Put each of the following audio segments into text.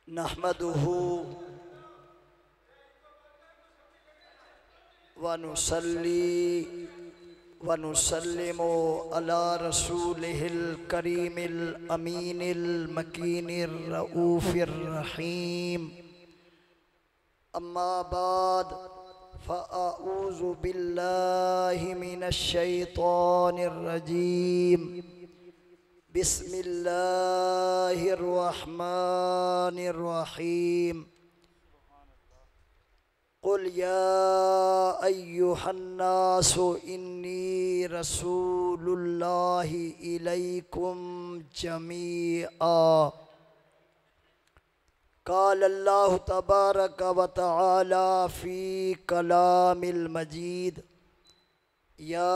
नहमदुहु व नुसल्ली व नुसल्लिमु अला रसूलिहिल करीमिल अमीनिल मकीनिर रऊफिर रहीम। अम्मा बाद फ़अऊज़ु बिल्लाहि मिनश शैतानिर रजीम। बिस्मिल्लाहिर रहमानिर रहीम। क़ुल या अय्युहन्नासु इन्नी रसूलुल्लाहि इलैकुम जमीआ। क़ालल्लाहु तबारक व तआला फ़ी कलामिल मजीद। या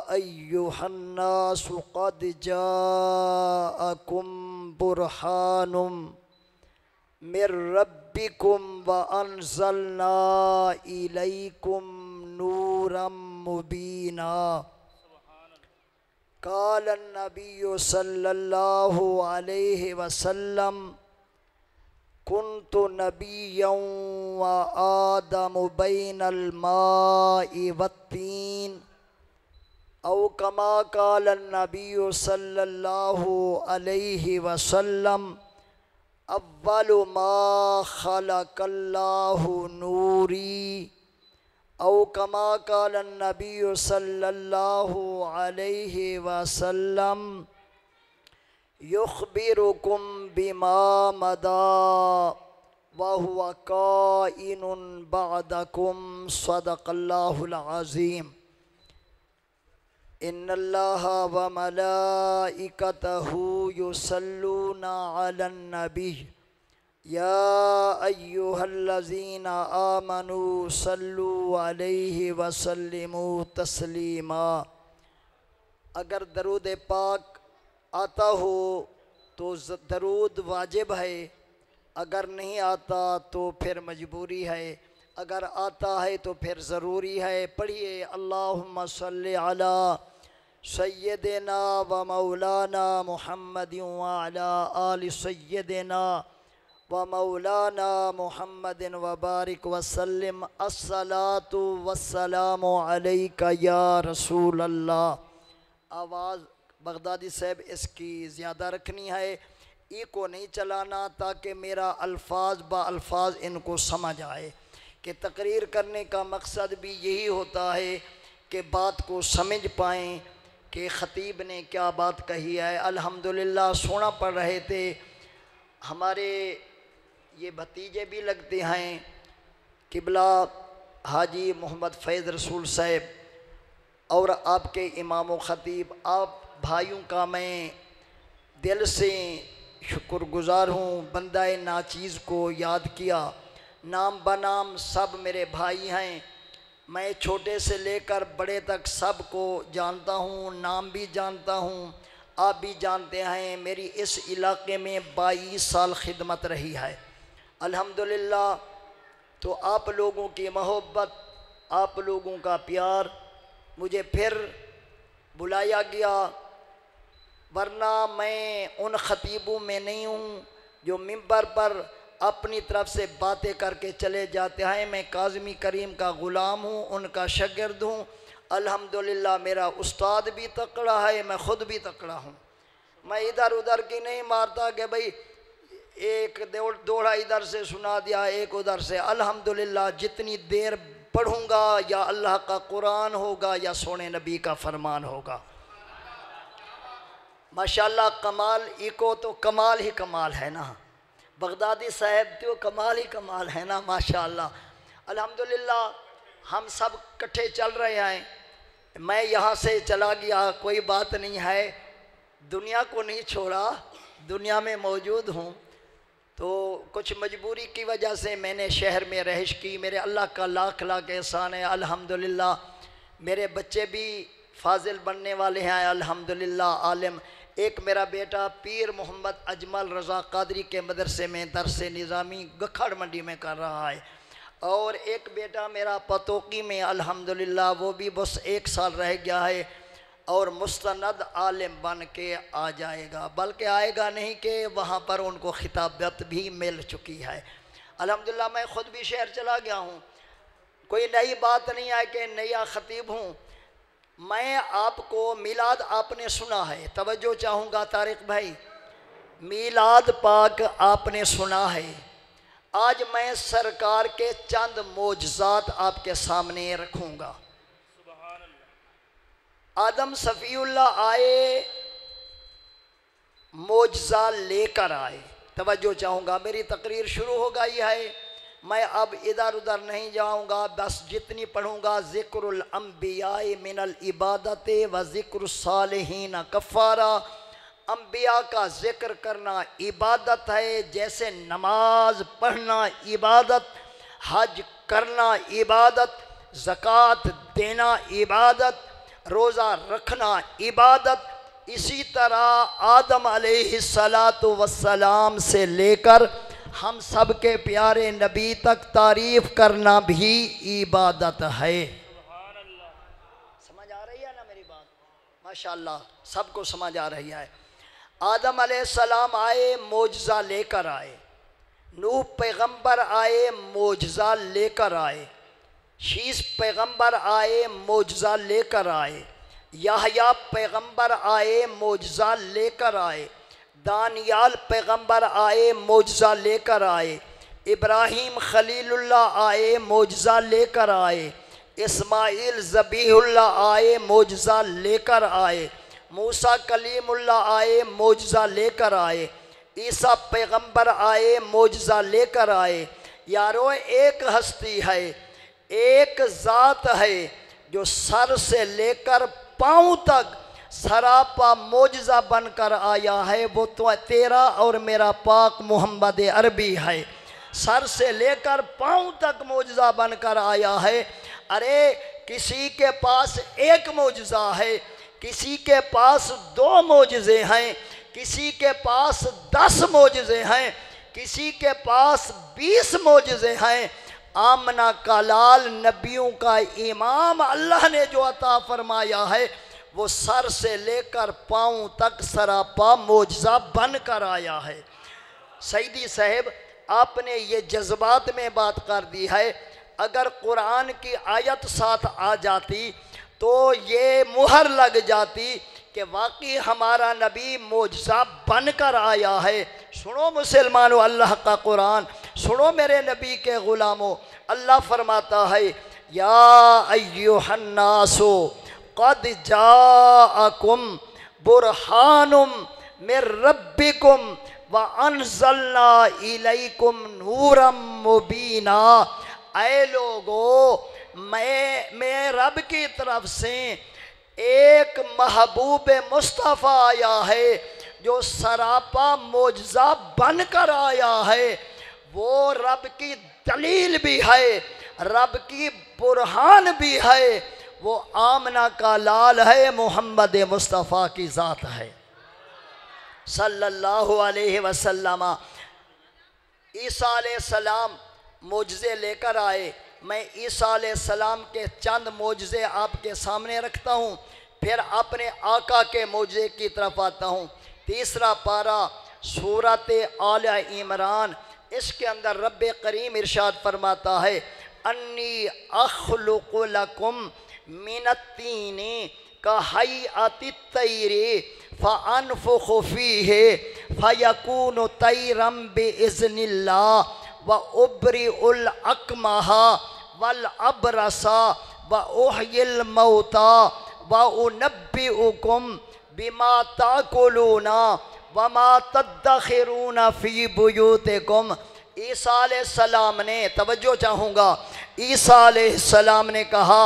अय्युहन्नासु क़द जाअकुम बुरहानुम मिर रब्बिकुम व अंज़लना इलैकुम नूरम मुबीना। क़ाल नबिय्यु सल्लल्लाहु अलैहि वसल्लम कुन्तु नबिय्यन व आदमु बैनल माइ वत्तीन। औ कमा क़ाल नबिय्यु सल्लल्लाहु अलैहि वसल्लम अव्वलु मा खलक़ल्लाहु नूरी। औ कमा क़ाल नबिय्यु सल्लल्लाहु अलैहि वसल्लम युख़बिरुकुम बिमा मदा व हुवा काइनुन बअदकुम। सदक़ल्लाहुल अज़ीम। इन्नल्लाहा व मलाइकतहु युसल्लूना अलन नबी या अय्युहल्लज़ीना आमनू सल्लू अलैहि व सल्लिमू तस्लीमा। अगर दरूद पाक आता हो तो दरूद वाजिब है, अगर नहीं आता तो फिर मजबूरी है, अगर आता है तो फिर ज़रूरी है। पढ़िए अल्लाहुम्मा सल्लि अला सय्यदिना व मौलाना मुहम्मदिन व अला आलि सय्यदिना व मौलाना मुहम्मदिन व बारिक वसल्लिम। अस्सलातु वस्सलामु अलैका या रसूल अल्लाह। आवाज़ बगदादी साहब इसकी ज़्यादा रखनी है, ई को नहीं चलाना, ताकि मेरा अल्फाज बा अल्फाज इनको समझ आए। कि तकरीर करने का मकसद भी यही होता है कि बात को समझ पाएँ कि ख़तीब ने क्या बात कही है। अल्हम्दुलिल्लाह सोना पढ़ रहे थे, हमारे ये भतीजे भी लगते हैं, किबला हाजी मोहम्मद फैज़ रसूल साहब और आपके इमाम व ख़तीब, आप भाइयों का मैं दिल से शुक्रगुज़ार हूँ। बंदाए नाचीज़ को याद किया, नाम बनाम सब मेरे भाई हैं। मैं छोटे से लेकर बड़े तक सब को जानता हूँ, नाम भी जानता हूँ, आप भी जानते हैं। मेरी इस इलाके में 22 साल खिदमत रही है अल्हम्दुलिल्लाह। तो आप लोगों की मोहब्बत, आप लोगों का प्यार, मुझे फिर बुलाया गया, वरना मैं उन ख़तीबों में नहीं हूँ जो मिंबर पर अपनी तरफ से बातें करके चले जाते हैं। मैं काज़मी करीम का ग़ुलाम हूँ, उनका शागिर्द हूँ। अल्हम्दुलिल्लाह मेरा उस्ताद भी तकड़ा है, मैं ख़ुद भी तकड़ा हूँ। मैं इधर उधर की नहीं मारता कि भाई एक दौड़ा इधर से सुना दिया, एक उधर से। अल्हम्दुलिल्लाह जितनी देर पढ़ूँगा या अल्लाह का कुरान होगा या सोने नबी का फरमान होगा। माशाल्लाह कमाल, इको तो कमाल ही कमाल है ना, बगदादी साहब तो कमाल ही कमाल है ना माशाल्लाह। अल्हम्दुलिल्लाह हम सब इकट्ठे चल रहे हैं। मैं यहाँ से चला गया कोई बात नहीं है, दुनिया को नहीं छोड़ा, दुनिया में मौजूद हूँ। तो कुछ मजबूरी की वजह से मैंने शहर में रहिश की। मेरे अल्लाह का लाख लाख एहसान है अल्हम्दुलिल्लाह। मेरे बच्चे भी फाजिल बनने वाले हैं अल्हम्दुलिल्लाह, आलिम। एक मेरा बेटा पीर मोहम्मद अजमल रज़ा कादरी के मदरसे में दरस निज़ामी गखड़ मंडी में कर रहा है, और एक बेटा मेरा पतोकी में अल्हम्दुलिल्लाह, वो भी बस 1 साल रह गया है। और मुस्तनद आलिम बन के आ जाएगा, बल्कि आएगा नहीं कि वहाँ पर उनको खिताबत भी मिल चुकी है। अल्हम्दुलिल्लाह मैं ख़ुद भी शहर चला गया हूँ, कोई नई बात नहीं है कि नया ख़तीब हूँ। मैं आपको मिलाद आपने सुना है, तवज्जो चाहूँगा तारिक भाई, मिलाद पाक आपने सुना है। आज मैं सरकार के चंद मोजज़ात आपके सामने रखूँगा। आदम सफ़ीउल्लाह आए, मोजज़ा लेकर आए। तवज्जो चाहूँगा, मेरी तकरीर शुरू हो गई है, मैं अब इधर उधर नहीं जाऊँगा, बस जितनी पढ़ूँगा ज़िक्रुल अंबियाए मिनल इबादते व ज़िक्रुस सालिहीन कफ़ारा। अंबिया का ज़िक्र करना इबादत है, जैसे नमाज पढ़ना इबादत, हज करना इबादत, ज़कात देना इबादत, रोज़ा रखना इबादत। इसी तरह आदम अलैहिस्सलातु वस्सलाम से लेकर हम सब के प्यारे नबी तक तारीफ़ करना भी इबादत है। समझ आ रही है ना मेरी बात? माशाअल्लाह सबको समझ आ रही है। आदम अलैहिस्सलाम आए, मोजज़ा लेकर आए। नूह पैगंबर आए, मोजज़ा लेकर आए। शीस पैगंबर आए, मोजज़ा लेकर आए। याहया पैगंबर आए, मोजज़ा लेकर आए। दानियाल पैगंबर आए, मोजज़ा लेकर आए। इब्राहीम खलीलुल्लाह आए, मोजज़ा लेकर आए। इस्माइल ज़बीहुल्लाह आए, मोजज़ा लेकर आए। मूसा कलीमुल्लाह आए, मोजज़ा लेकर आए। ईसा पैगंबर आए, मोजज़ा लेकर आए। यारो एक हस्ती है, एक ज़ात है जो सर से लेकर पाँव तक सरापा मोजज़ा बनकर आया है, वो तो तेरा और मेरा पाक मोहम्मद अरबी है। सर से लेकर पाँव तक मोजज़ा बनकर आया है। अरे किसी के पास एक मोजज़ा है, किसी के पास 2 मोजज़े हैं, किसी के पास 10 मोजज़े हैं, किसी के पास 20 मोजज़े हैं। आमना का लाल नबियों का इमाम अल्लाह ने जो अता फरमाया है वो सर से लेकर पाँव तक सरापा मोजज़ा बन कर आया है। सईदी साहब आपने ये जज्बात में बात कर दी है, अगर कुरान की आयत साथ आ जाती तो ये मुहर लग जाती कि वाकई हमारा नबी मोजज़ा बन कर आया है। सुनो मुसलमानों अल्लाह का कुरान, सुनो मेरे नबी के ग़ुलामों, अल्लाह फरमाता है या अय्युहन्नासो क़द जाअकुम बुरहानुम मिर रब्बिकुम व अनज़लना इलैकुम नूरम मुबीना। ऐ लोगो, मैं रब की तरफ से एक महबूब मुस्तफ़ा आया है जो सरापा मोजज़ा बन कर आया है। वो रब की दलील भी है, रब की बुरहान भी है। वो आमना का लाल है, मोहम्मद मुस्तफ़ा की ज़ात है सल्लल्लाहु अलैहि वसल्लम। ईसा अलैहिस्सलाम मोजज़े लेकर आए। मैं ईसा अलैहिस्सलाम के चंद मोजज़े आपके सामने रखता हूँ, फिर अपने आका के मोजज़े की तरफ आता हूँ। तीसरा पारा सूरत आल इमरान, इसके अंदर रब करीम इरशाद फरमाता है अन्नी अख़्लुक़ु लकुम मिनत्तीनी का हयअति तैरी फ़अनफ़ुख़ु फ़ीहि फ़यकूनु तैरम बिइज़्निल्लाह व उब्रिउल अकमहा वल अबरसा व उहयिल मौता व उनब्बिउकुम बिमा ताकुलूना व मा तद्दखिरूना फ़ी बुयूतिकुम। ईसा अलैहिस्सलाम ने, तवज्जो चाहूँगा, ईसा अलैहिस्सलाम ने कहा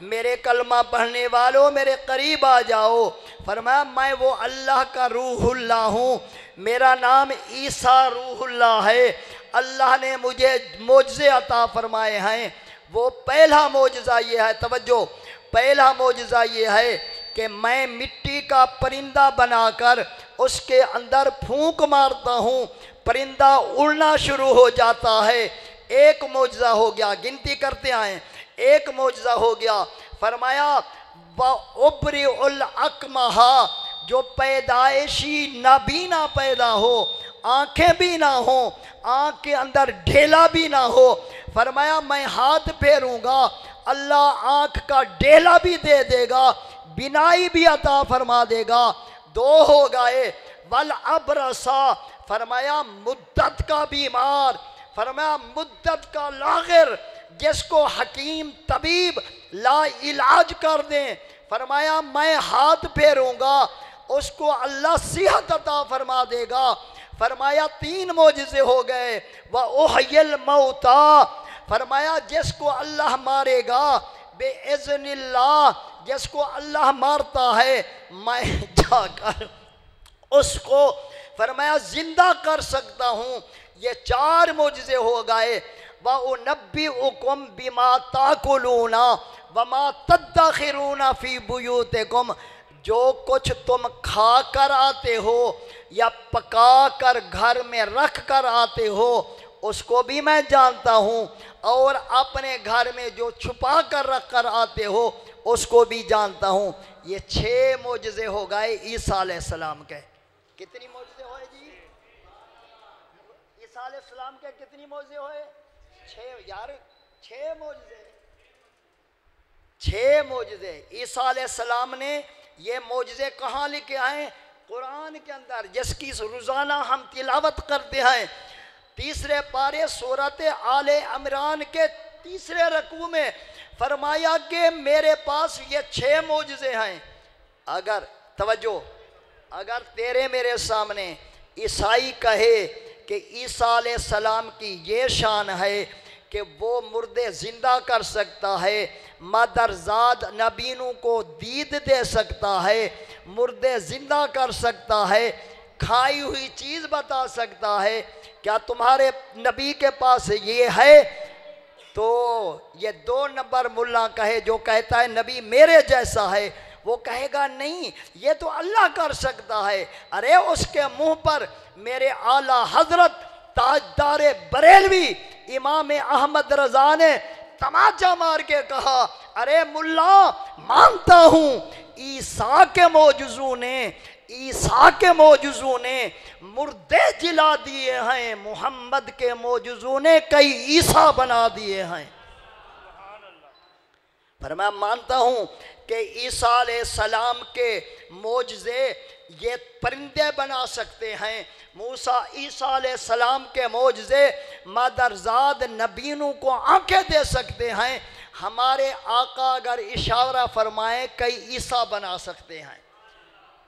मेरे कलमा पढ़ने वालों मेरे करीब आ जाओ। फरमाया मैं वो अल्लाह का रूहुल्लाह हूँ, मेरा नाम ईसा रूहुल्लाह है। अल्लाह ने मुझे मोजज़े अता फरमाए हैं। वो पहला मोजज़ा ये है, तवज्जो, पहला मोजज़ा ये है कि मैं मिट्टी का परिंदा बनाकर उसके अंदर फूंक मारता हूँ, परिंदा उड़ना शुरू हो जाता है। एक मोजज़ा हो गया, गिनती करते आए, एक मोजज़ा हो गया। फरमाया व उब्रिउल अकमहा, जो पैदाइशी नाबीना पैदा हो, आंखें भी ना हो, आंख के अंदर ढेला भी ना हो, फरमाया मैं हाथ फेरूंगा, अल्लाह आंख का ढेला भी दे देगा, बिनाई भी अता फरमा देगा। दो हो गए। वल अबरसा, फरमाया मुद्दत का बीमार, फरमाया मुद्दत का लागिर, जिसको हकीम तबीब ला इलाज कर दें, फरमाया मैं हाथ फेरूंगा, उसको अल्लाह सेहत अता फरमा देगा। फरमाया तीन मोजिज़े हो गए। व उहयिल मौता, फरमाया जिसको अल्लाह मारेगा बेइज़्निल्लाह, जिसको अल्लाह मारता है मैं जाकर उसको फरमाया जिंदा कर सकता हूँ। ये चार मोजिज़े हो गए। व उनब्बिउकुम बिमा ताकुलूना व मा तद्दखिरूना फी बुयूतिकुम, जो कुछ तुम खा कर आते हो या पका कर घर में रख कर आते हो उसको भी मैं जानता हूँ, और अपने घर में जो छुपा कर रख कर आते हो उसको भी जानता हूँ। ये 6 मोजिज़े हो गए ईसा अलैहिस्सलाम के। कितनी मोजिज़े हुए जी? ईसा अलैहिस्सलाम के कितनी मोजिज़े हुए? 6 यार, 6 मोजिज़े, 6 मोजिज़े। ईसा अलैहिस्सलाम ने ये मोजिज़े कहाँ लिखे आए? कुरान के अंदर, जिसकी रोज़ाना हम तिलावत करते हैं। तीसरे पारे सूरत आले इमरान के तीसरे रकू में फरमाया कि मेरे पास ये 6 मोजिज़े हैं। अगर तवज्जो, अगर तेरे मेरे सामने ईसाई कहे कि ईसा अलैहिस्सलाम की ये शान है कि वो मुर्दे ज़िंदा कर सकता है, मदरजाद नबीनों को दीद दे सकता है, मुर्दे ज़िंदा कर सकता है, खाई हुई चीज़ बता सकता है, क्या तुम्हारे नबी के पास ये है? तो ये 2 नंबर मुल्ला कहे जो कहता है नबी मेरे जैसा है, वो कहेगा नहीं ये तो अल्लाह कर सकता है। अरे उसके मुंह पर मेरे आला हजरत ताजदार बरेलवी इमाम अहमद रजा ने तमाचा मार के कहा, अरे मुल्ला मानता हूँ ईसा के मौजूज़ों ने मुर्दे जिला दिए हैं, मोहम्मद के मौजूज़ों ने कई ईसा बना दिए हैं। पर मैं मानता हूँ कि ईसा अलैहिस्सलाम के मौजज़े ये परिंदे बना सकते हैं, ईसा अलैहिस्सलाम के मौजज़े मदरजाद नबीनों को आंखें दे सकते हैं। हमारे आका अगर इशारा फरमाएं कई ईसा बना सकते हैं।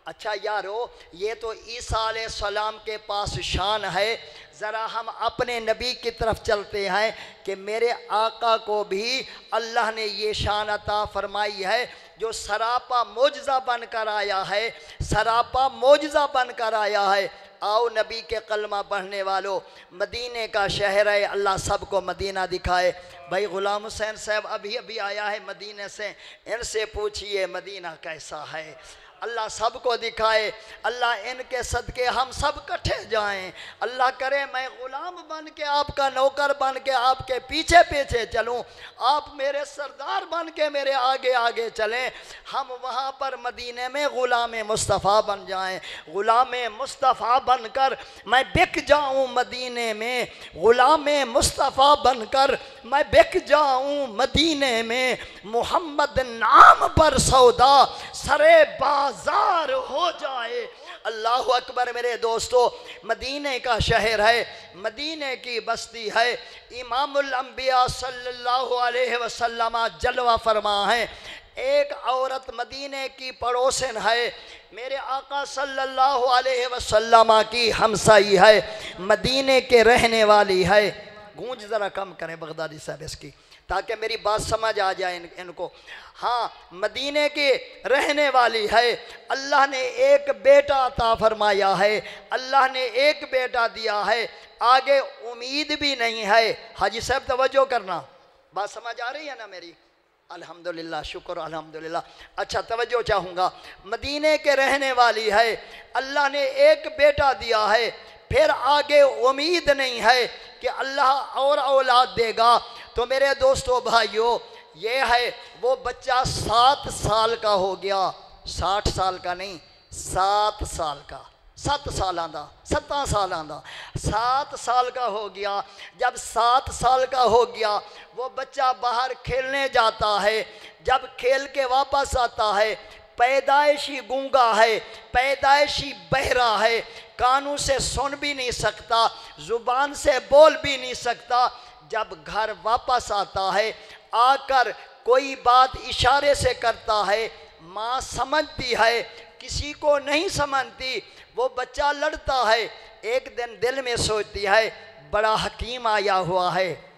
अच्छा यारो, ये तो ईसा अलैहिस्सलाम के पास शान है। ज़रा हम अपने नबी की तरफ चलते हैं कि मेरे आका को भी अल्लाह ने ये शान अता फरमाई है जो सरापा मौजज़ा बनकर आया है, सरापा मौजज़ा बनकर आया है। आओ नबी के कलमा पढ़ने वालों, मदीने का शहर है, अल्लाह सबको मदीना दिखाए। भाई ग़ुलाम हुसैन साहब अभी अभी आया है मदीने से, इनसे पूछिए मदीना कैसा है। अल्लाह सबको दिखाए, अल्लाह इनके सदके हम सब इकट्ठे जाएं। अल्लाह करे मैं ग़ुलाम बन के आपका नौकर बन के आपके पीछे पीछे चलूं, आप मेरे सरदार बन के मेरे आगे आगे चलें। हम वहाँ पर मदीने में ग़ुलाम मुस्तफ़ा बन जाएं, ग़ुलाम मुस्तफ़ा बनकर मैं बिक जाऊँ मदीने में, ग़ुलाम मुस्तफ़ा बनकर मैं बिक जाऊँ मदीने में। मोहम्मद नाम पर सौदा सरे बाजार हो जाए। अल्लाह अकबर मेरे दोस्तों, मदीने का शहर है, मदीने की बस्ती है। इमामुल अंबिया सल्लल्लाहु अलैहि वसल्लम जलवा फरमा है। एक औरत मदीने की पड़ोसन है, मेरे आका सल्लल्लाहु अलैहि वसल्लम की हमसाई है, मदीने के रहने वाली है। गूंज ज़रा कम करें बगदादी साहब इसकी, ताकि मेरी बात समझ आ जाए इनको। हाँ, मदीने की रहने वाली है। अल्लाह ने एक बेटा अता फरमाया है, अल्लाह ने एक बेटा दिया है, आगे उम्मीद भी नहीं है। हाजी साहब तवज्जो करना, बात समझ आ रही है ना मेरी? अल्हम्दुलिल्लाह, शुक्र अल्हम्दुलिल्लाह। अच्छा तवज्जो चाहूँगा, मदीने के रहने वाली है, अल्लाह ने एक बेटा दिया है, फिर आगे उम्मीद नहीं है कि अल्लाह और औलाद देगा। तो मेरे दोस्तों भाइयों, ये है वो बच्चा 7 साल का हो गया, 60 साल का नहीं, 7 साल का, 7 सालां दा, 7 सालां दा, 7 साल का हो गया। जब 7 साल का हो गया वो बच्चा बाहर खेलने जाता है, जब खेल के वापस आता है, पैदाइशी गूंगा है, पैदाइशी बहरा है, कानों से सुन भी नहीं सकता, जुबान से बोल भी नहीं सकता। जब घर वापस आता है, आकर कोई बात इशारे से करता है, माँ समझती है, किसी को नहीं समझती, वो बच्चा लड़ता है। एक दिन दिल में सोचती है बड़ा हकीम आया हुआ है,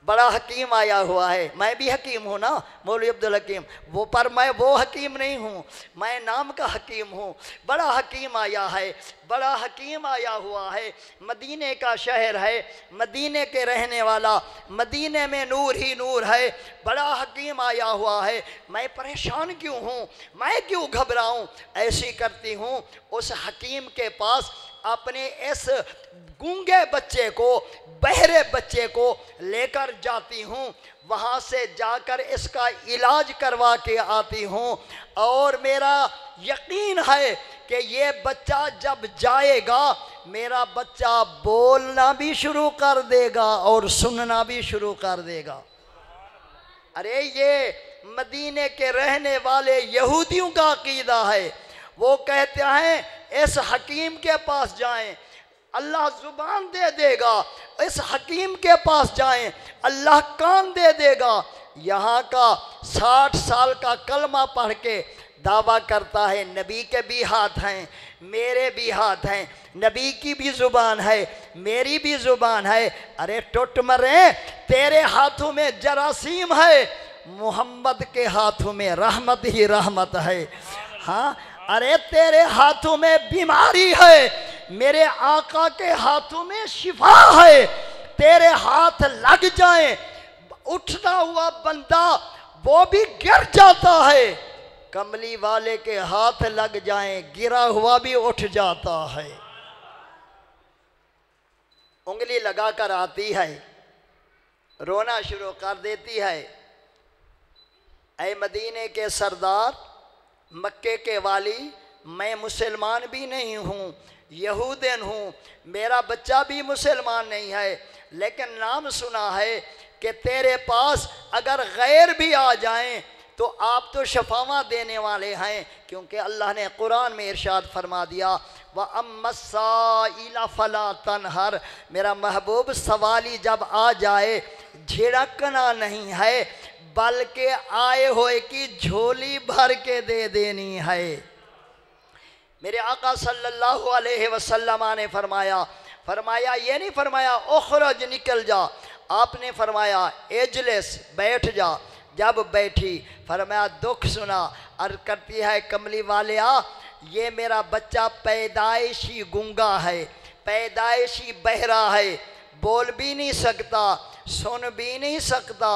बड़ा हकीम आया हुआ है, मैं भी हकीम हूँ ना मौलवी अब्दुल हकीम, वो पर मैं वो हकीम नहीं हूँ, मैं नाम का हकीम हूँ। बड़ा हकीम आया है, बड़ा हकीम आया हुआ है, मदीने का शहर है, मदीने के रहने वाला, मदीने में नूर ही नूर है, बड़ा हकीम आया हुआ है, मैं परेशान क्यों हूँ, मैं क्यों घबराऊँ। ऐसी करती हूँ, उस हकीम के पास अपने इस गूंगे बच्चे को, बहरे बच्चे को लेकर जाती हूँ, वहाँ से जाकर इसका इलाज करवा के आती हूँ। और मेरा यकीन है कि ये बच्चा जब जाएगा, मेरा बच्चा बोलना भी शुरू कर देगा और सुनना भी शुरू कर देगा। अरे ये मदीने के रहने वाले यहूदियों का अकीदा है, वो कहते हैं इस हकीम के पास जाएं, अल्लाह जुबान दे देगा, इस हकीम के पास जाएं, अल्लाह कान दे देगा। यहाँ का 60 साल का कलमा पढ़ के दावा करता है नबी के भी हाथ हैं, मेरे भी हाथ हैं, नबी की भी ज़ुबान है, मेरी भी ज़ुबान है। अरे टुट मरे, तेरे हाथों में जरासीम है, मोहम्मद के हाथों में रहमत ही रहमत है। हाँ, अरे तेरे हाथों में बीमारी है, मेरे आका के हाथों में शिफा है। तेरे हाथ लग जाएं, उठता हुआ बंदा वो भी गिर जाता है, कमली वाले के हाथ लग जाएं, गिरा हुआ भी उठ जाता है। उंगली लगाकर आती है, रोना शुरू कर देती है। ऐ मदीने के सरदार, मक्के के वाली, मैं मुसलमान भी नहीं हूँ, यहूदन हूँ, मेरा बच्चा भी मुसलमान नहीं है, लेकिन नाम सुना है कि तेरे पास अगर गैर भी आ जाएं तो आप तो शफावा देने वाले हैं, क्योंकि अल्लाह ने कुरान में इरशाद फरमा दिया व अम्मस्साइला फला तनहर, मेरा महबूब सवाली जब आ जाए झिड़कना नहीं है, बल्कि आए हुए की झोली भर के दे देनी है। मेरे आका सल्लल्लाहु अलैहि वसल्लम ने फरमाया ये नहीं फरमाया उखरज निकल जा, आपने फरमाया एजलिस बैठ जा। जब बैठी फरमाया दुख सुना, अर्ज करती है कमली वाले आ, ये मेरा बच्चा पैदाइशी गूंगा है, पैदाइशी बहरा है, बोल भी नहीं सकता, सुन भी नहीं सकता,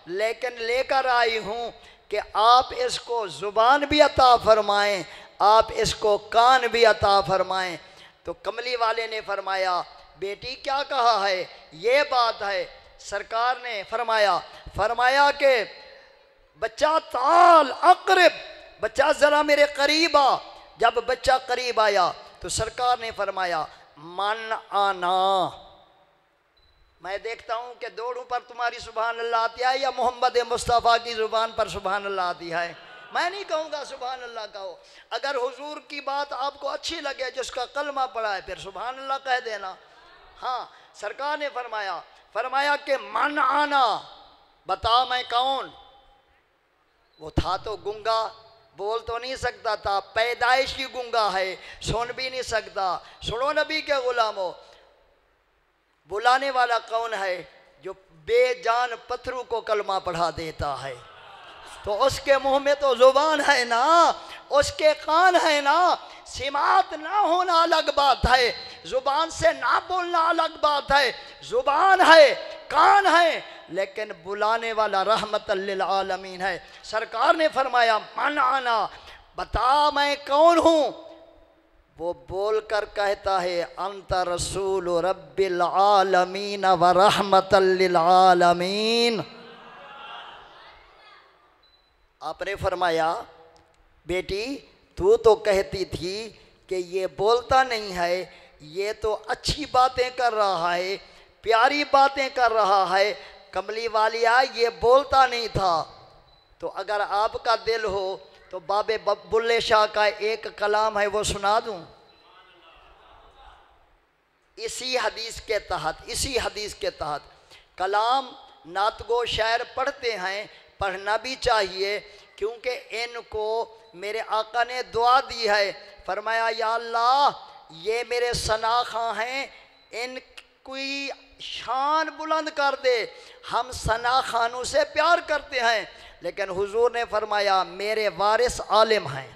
लेकिन लेकर आई हूँ कि आप इसको ज़ुबान भी अता फरमाएं, आप इसको कान भी अता फरमाएं। तो कमली वाले ने फरमाया बेटी क्या कहा है, ये बात है। सरकार ने फरमाया कि बच्चा ताल अकरब, बच्चा ज़रा मेरे करीब आ। जब बच्चा करीब आया तो सरकार ने फरमाया मन आना, मैं देखता हूँ कि दौड़ों पर तुम्हारी सुभान अल्लाह आती है या मोहम्मद मुस्तफ़ा की ज़ुबान पर सुभान अल्लाह आती है। मैं नहीं कहूँगा सुभान अल्लाह कहो, अगर हुजूर की बात आपको अच्छी लगे, जिसका कलमा पड़ा है, फिर सुभान अल्लाह कह देना। हाँ, सरकार ने फरमाया कि मन आना, बता मैं कौन। वो था तो गूंगा, बोल तो नहीं सकता था, पैदाइशी गूंगा है, सुन भी नहीं सकता। सुनो नबी के गुलामों, बुलाने वाला कौन है जो बेजान पत्थरों को कलमा पढ़ा देता है। तो उसके मुंह में तो जुबान है ना, उसके कान है ना, सिमात ना होना अलग बात है, जुबान से ना बोलना अलग बात है। जुबान है, कान है, लेकिन बुलाने वाला रहमत लिल आलमीन है। सरकार ने फरमाया मन आना, बता मैं कौन हूँ। वो बोलकर कहता है अंत रसूल रब्बिल आलमीन व रहमतल लिल आलमीन। आपने फरमाया बेटी तू तो कहती थी कि ये बोलता नहीं है, ये तो अच्छी बातें कर रहा है, प्यारी बातें कर रहा है, कमली वालिया ये बोलता नहीं था। तो अगर आपका दिल हो तो बाबे बुल्ले शाह का एक कलाम है वो सुना दूं। इसी हदीस के तहत कलाम नातगो शायर पढ़ते हैं, पढ़ना भी चाहिए, क्योंकि इनको मेरे आका ने दुआ दी है। फरमाया या अल्लाह ये मेरे सना खां हैं, इनकी शान बुलंद कर दे, हम सना खानों से प्यार करते हैं। लेकिन हुजूर ने फरमाया मेरे वारिस आलिम हैं।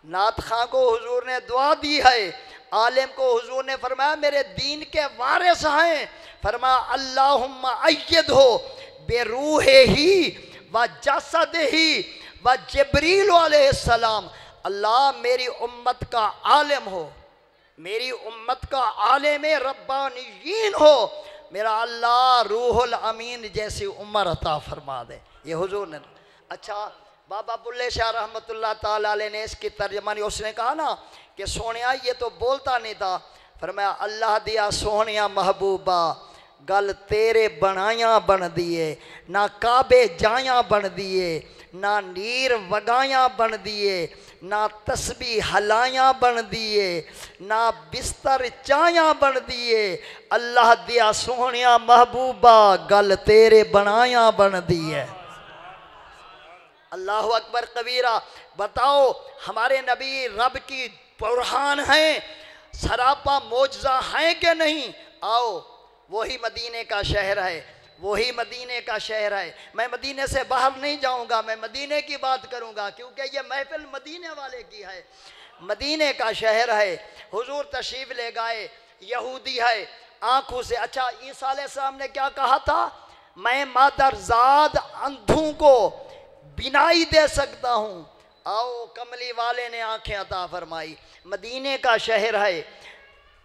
नात खां को हुजूर ने दुआ दी है, आलिम को हुजूर ने फरमाया मेरे दीन के वारिस हैं। फरमाया अल्लाहुम्मा अय्यद हो बेरूहे ही व जसद ही व जिब्रील अलैहिस्सलाम। अल्लाह मेरी उम्मत का आलिम हो, मेरी उम्मत का आलिम रब्बानीयीन हो, मेरा अल्लाह रूहुल अमीन जैसी उम्र अता फरमा दे। ये हुजूर ने। अच्छा बाबा बुल्ले शाह रहमतुल्लाह ताला अलैह ने इसकी तर्जमानी, उसने कहा ना कि सोनिया ये तो बोलता नहीं था। फरमाया अल्लाह दिया सोनिया महबूबा गल तेरे बनाया बन दिए, ना काबे जाया बन दिए, ना नीर वगाया बन दिए, ना तस्बी हलाया बन दिए, ना बिस्तर चाया बन दिए। अल्लाह दिया सोनिया महबूबा गल तेरे बनाया बन दिए। अल्लाह अकबर कबीरा। बताओ हमारे नबी रब की बुरहान हैं, सरापा मोजज़ा हैं कि नहीं? आओ वही मदीने का शहर है, वही मदीने का शहर है। मैं मदीने से बाहर नहीं जाऊंगा, मैं मदीने की बात करूंगा, क्योंकि ये महफिल मदीने वाले की है, मदीने का शहर है। हुजूर तशरीफ ले गए, यहूदी है आंखों से। अच्छा ईसा अलैहिस्सलाम ने क्या कहा था? मैं मादरजाद अंधों को बिनाई दे सकता हूँ। आओ कमली वाले ने आंखें अता फरमाई। मदीने का शहर है,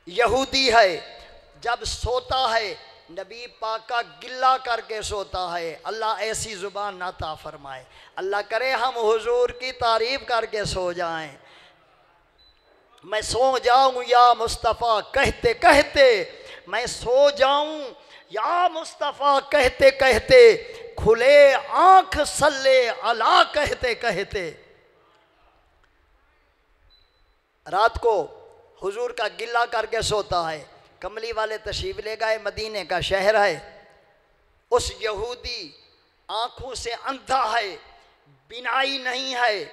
यहूदी है, जब सोता है नबी पाक का गिल्ला करके सोता है। अल्लाह ऐसी ज़ुबान ना अता फरमाए। अल्लाह करे हम हुजूर की तारीफ करके सो जाएं। मैं सो जाऊं या मुस्तफ़ा कहते कहते, मैं सो जाऊं या मुस्तफ़ा कहते कहते, खुले आंख सल्ले अला कहते कहते। रात को हुजूर का गिल्ला करके सोता है। कमली वाले तशरीफ ले गए, मदीने का शहर है। उस यहूदी आंखों से अंधा है, बिनाई नहीं है,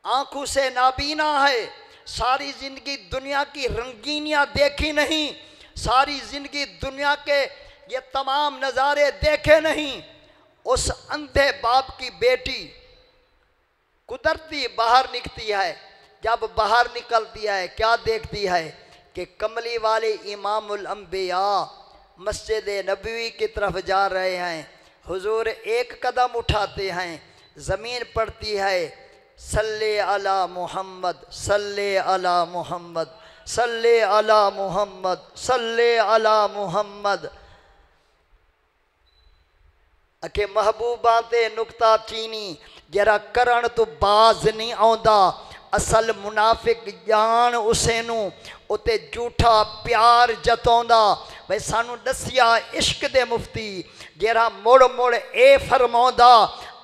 आंखों से नाबीना है, सारी जिंदगी दुनिया की रंगीनियां देखी नहीं, सारी जिंदगी दुनिया के ये तमाम नज़ारे देखे नहीं। उस अंधे बाप की बेटी कुदरती बाहर निकलती है। जब बाहर निकलती है क्या देखती है कि कमली वाले इमामुल अंबिया मस्जिद नबवी की तरफ जा रहे हैं। हुजूर एक कदम उठाते हैं, ज़मीन पड़ती है, सल्ले अला मुहम्मद, सल्ले अला मुहम्मद, सल्ले अला मुहम्मद, सल्ले अला मुहम्मद। अके महबूबा ते नुकता चीनी जरा करण तो बाज नहीं आउंदा। असल मुनाफिक जान उसे नू उते झूठा प्यार जताउंदा। भाई सानू दसिया इश्क दे मुफ्ती जरा मुड़ मुड़ ए फरमाउंदा,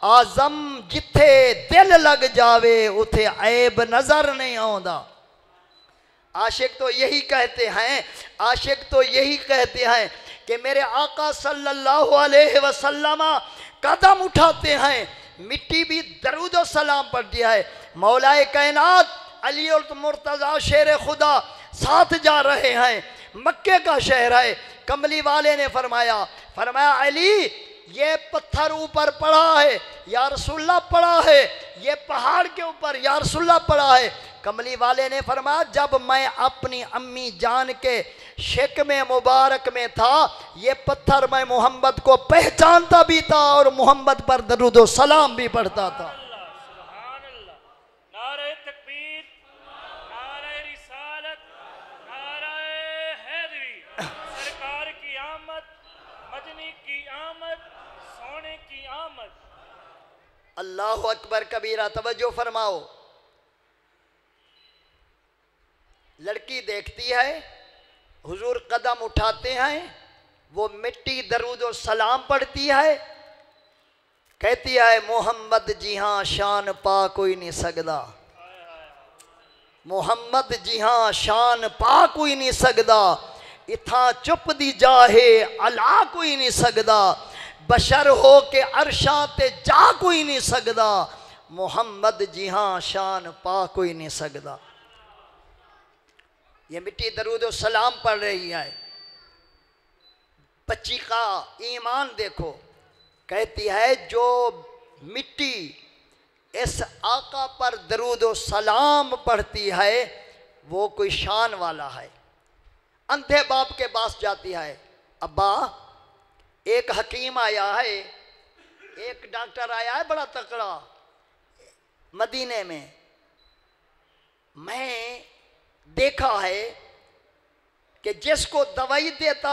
आजम जिथे दिल लग जावे उथे ऐब नजर नहीं आउंदा। आशिक तो यही कहते हैं, आशिक तो यही कहते हैं कि मेरे आका सल्लल्लाहु अलैहि वसल्लम कदम उठाते हैं, मिट्टी भी दरूद और सलाम पढ़ती है। मौलाए कायनात अली और मुर्तज़ा शेर खुदा साथ जा रहे हैं, मक्के का शहर है। कमली वाले ने फरमाया अली ये पत्थर ऊपर पड़ा है या रसूलुल्लाह पड़ा है, ये पहाड़ के ऊपर या रसूलुल्लाह पड़ा है। कमली वाले ने फरमाया जब मैं अपनी अम्मी जान के शेक में मुबारक में था, ये पत्थर मैं मोहम्मद को पहचानता भी था और मोहम्मद पर दरूद व सलाम भी पढ़ता था। अल्लाह अकबर कबीरा, तवज्जो फरमाओ। लड़की देखती है, हुजूर कदम उठाते हैं, वो मिट्टी दरूद और सलाम पढ़ती है, कहती है मोहम्मद जी हाँ शान पा कोई नहीं सकदा, मोहम्मद जी हाँ शान पा कोई नहीं सकदा, इथा चुप दी जाहे अला कोई नहीं सकदा, बशर हो के अरशा ते जा कोई नहीं सकदा, मोहम्मद जी हाँ शान पा कोई नहीं सकदा। ये मिट्टी दरूद और सलाम पढ़ रही है। बच्ची का ईमान देखो, कहती है जो मिट्टी इस आका पर दरूद और सलाम पढ़ती है वो कोई शान वाला है। अंधे बाप के पास जाती है, अब्बा एक हकीम आया है, एक डॉक्टर आया है बड़ा तकड़ा मदीने में, मैं देखा है कि जिसको दवाई देता